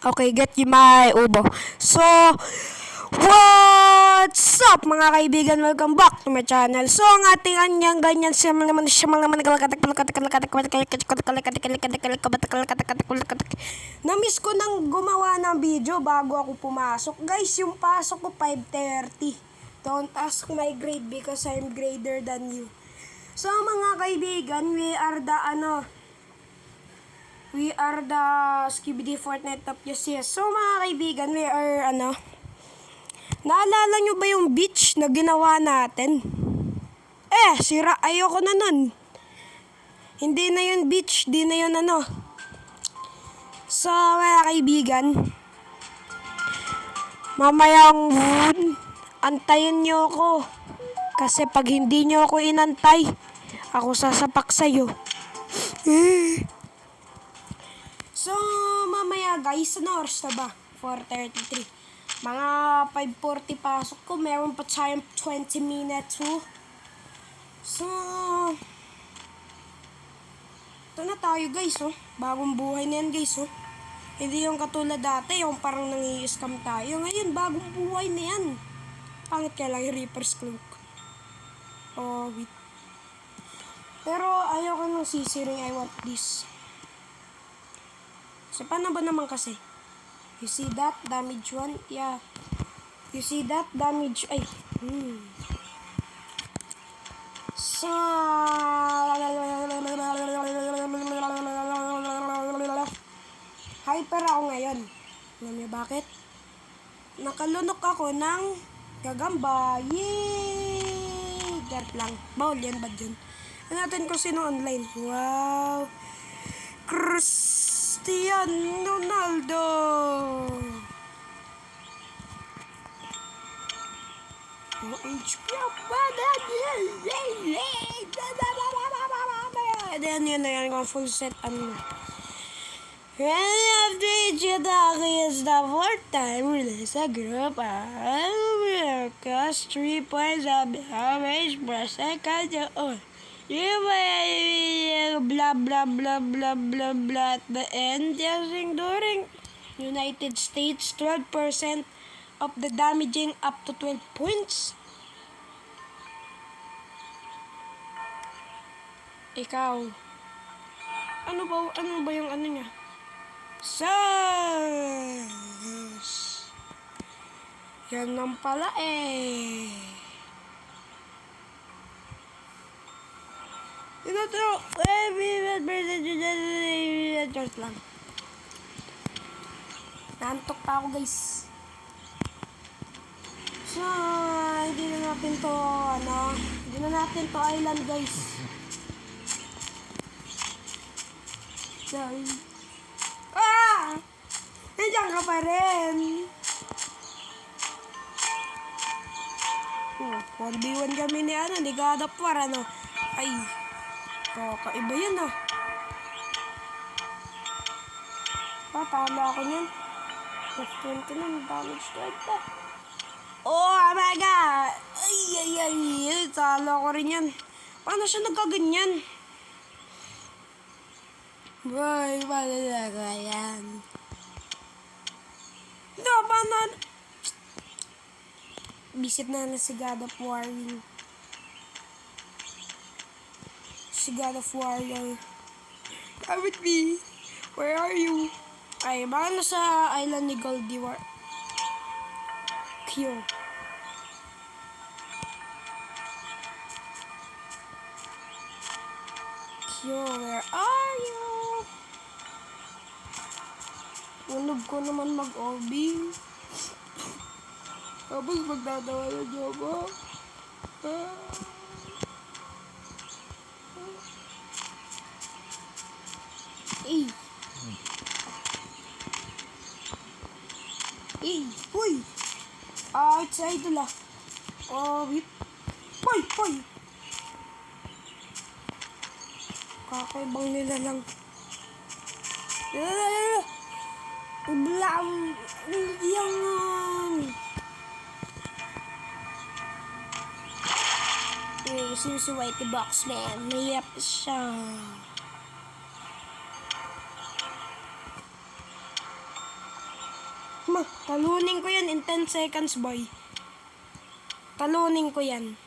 Okay, get you my ubo. So, what's up mga kaibigan? Welcome back to my channel. So, ang ating anyang ganyan siya naman na-miss ko nang gumawa ng video bago ako pumasok. Guys, yung pasok ko 5:30. Don't ask my grade because I'm grader than you. So, mga kaibigan, we are the Skibidi Fortnite Top yes. So mga kaibigan, we are naalala nyo ba yung beach na ginawa natin? Sira, ayoko na nun. Hindi na yun beach, di na yun So mga kaibigan, mamayang antayin nyo ako. Kasi pag hindi nyo ako inantay, ako sasapak sa'yo. So, mamaya guys, ano oras na ba? 4:33. Mga 5:40 pasok ko. Meron pa tayong 20 minutes. So, ito na tayo guys. Bagong buhay na yan guys. Hindi yung katulad dati, yung parang nangi-scam tayo. Ngayon, bagong buhay na yan. Pangit kaya lang yung Reaper's Cloak. Oh, wait. Pero ayoko nung sisiring. I want this. So, paano ba naman kasi? You see that? Damage 1? Yeah. You see that? Damage... Ay. So... Hyper ako ngayon. Alam niyo bakit? Nakalunok ako ng gagamba. Yay! Dirt lang. Bawal yan, bad yun. Ano natin kung sino online? Wow! Cristiano Ronaldo. Then yun na yan kung full set After is the fourth time release a group of cost 3 points of average per second. Blah blah blah blah blah blah at the end during United States 12% of the damaging up to 12 points. Ikaw, ano ba yung niya? Yan lang pala Just lang. Nantok pa ako guys. So, hindi na natin to island guys. Sorry. Nandiyan ka pa rin. 1v1 kami ni God of War Ay. Kakaiba yan Talo ako niyan. F20 na, damage 20. Oh my god! Ay. Talo ako rin yan. Paano siya nagkaganyan? Boy, paano nagkaganyan? Paano? Bisit na si God of War. Si God of Warrior. Come with me. Where are you? Ay, baka nasa island ni Goldie War. Q, where are you? Unog ko naman mag-OB. Tapos magdadawa na niyo ba? Uy! It's idol wait. Hoy! Kakaibang nila lang. Si Whitey Box Man. Mayap siya. Talunin ko yan in 10 seconds, boy. Talunin ko yan.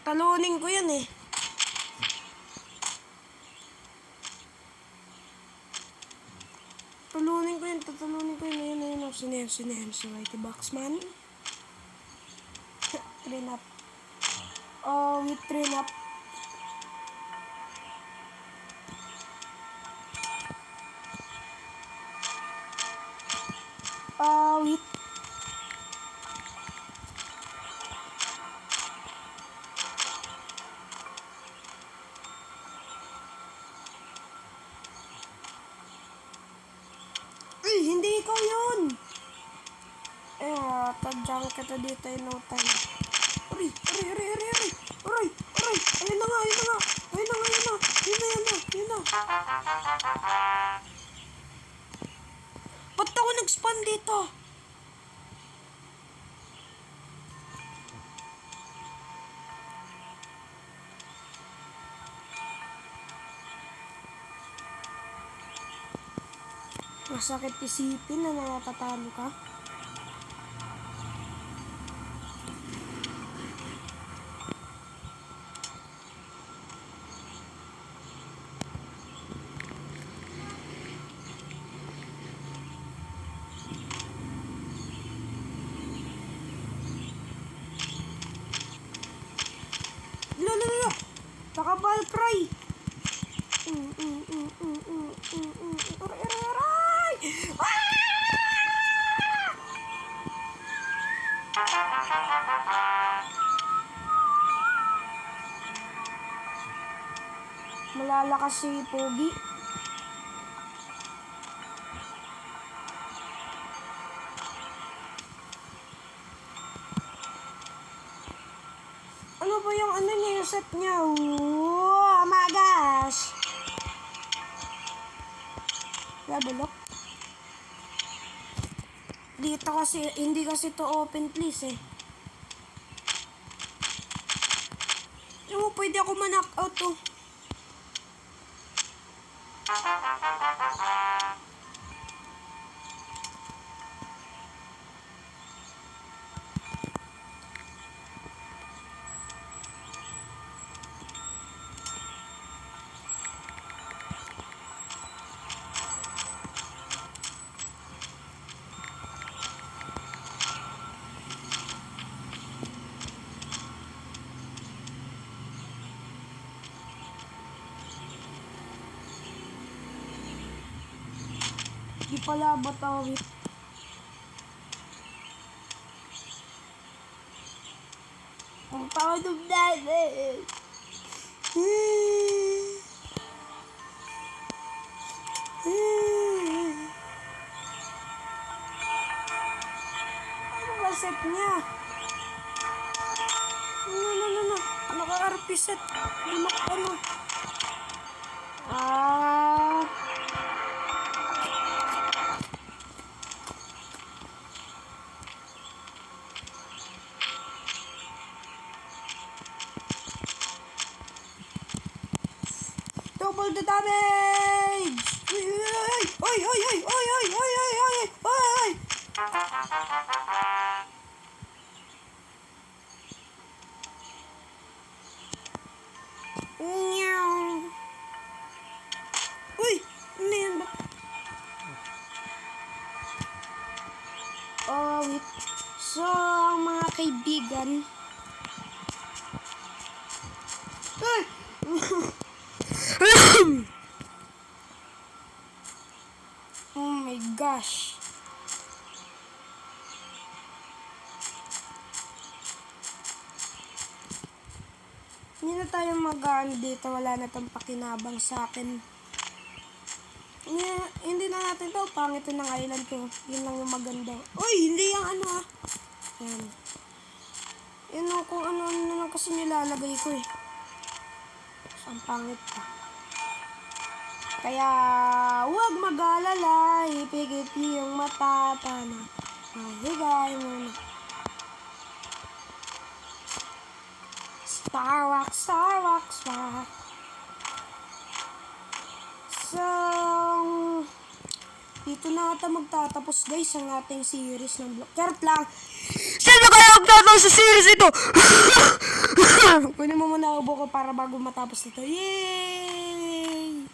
Talunin ko yan eh. Talunin ko yan. Ayun. Sino yan? Si Whitey Boxman. Train up. With train up. With hindi ikaw yun. Tadyang kita dito in no time. Aray. Ayun na nga. Yun na. Ba't ako nag-spawn dito? Masakit isipin na natatatalo ka. Lalo. Naka-Valkyrie. Aray! Malalakas si Pogi. Ano ba yung niya, yung set niya? Oh my gosh! Level up. Dito kasi, hindi kasi to open please eh. Pwede ako ma-knock out to. Di pala batawit. Ang paudog natin. Ano ba set niya? No. Naka-RP set. Ano? Double the damage! Oy! Uy! Ano yan ba? Wait. So, mga kaibigan. Oh my gosh. Hindi na tayo mag-ano dito. Wala na tong pakinabang sa akin. Hindi na natin to. Pangit ng island ko. Yun lang yung maganda. Uy! Hindi yung ano ah. Yan. Yun o kung ano na lang kasi nilalagay ko eh. Ang pangit pa. Kaya huwag mag-alala. Ipigit yung mata. Mahigay mo na. Star Rock. So, Dito na ata magtatapos guys ang ating series ng vlog. Charot lang. Sino kaya magtatapos sa series ito? Kunin mo muna ubo ko para bago matapos ito. Yay!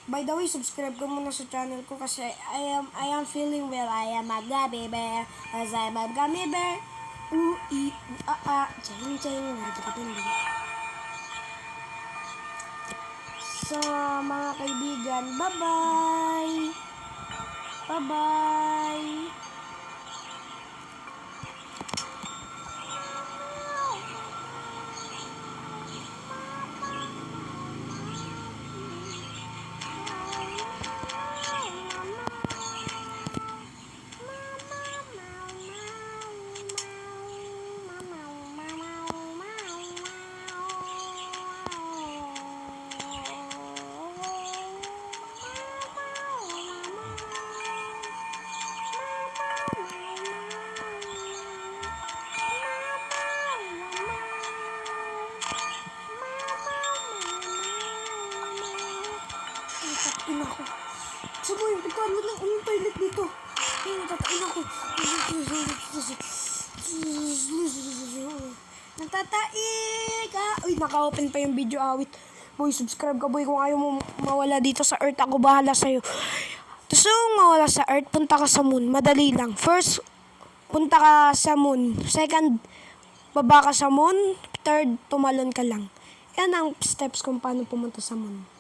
By the way, subscribe ka muna sa channel ko kasi I am feeling well. I am a gummy bear. As I am a gummy bear. Ching ching. So, mga kaibigan, bye-bye! Bye-bye! Ina ko. Sabi, ikaw mo lang yung toilet dito. Ay, natatain ako. Nagtataik ah. Uy, naka-open pa yung video awit. Boy, subscribe ka boy kung ayaw mo mawala dito sa earth. Ako bahala sa'yo. Gusto mong mawala sa earth, punta ka sa moon. Madali lang. First, punta ka sa moon. Second, baba ka sa moon. Third, tumalon ka lang. Yan ang steps kung paano pumunta sa moon.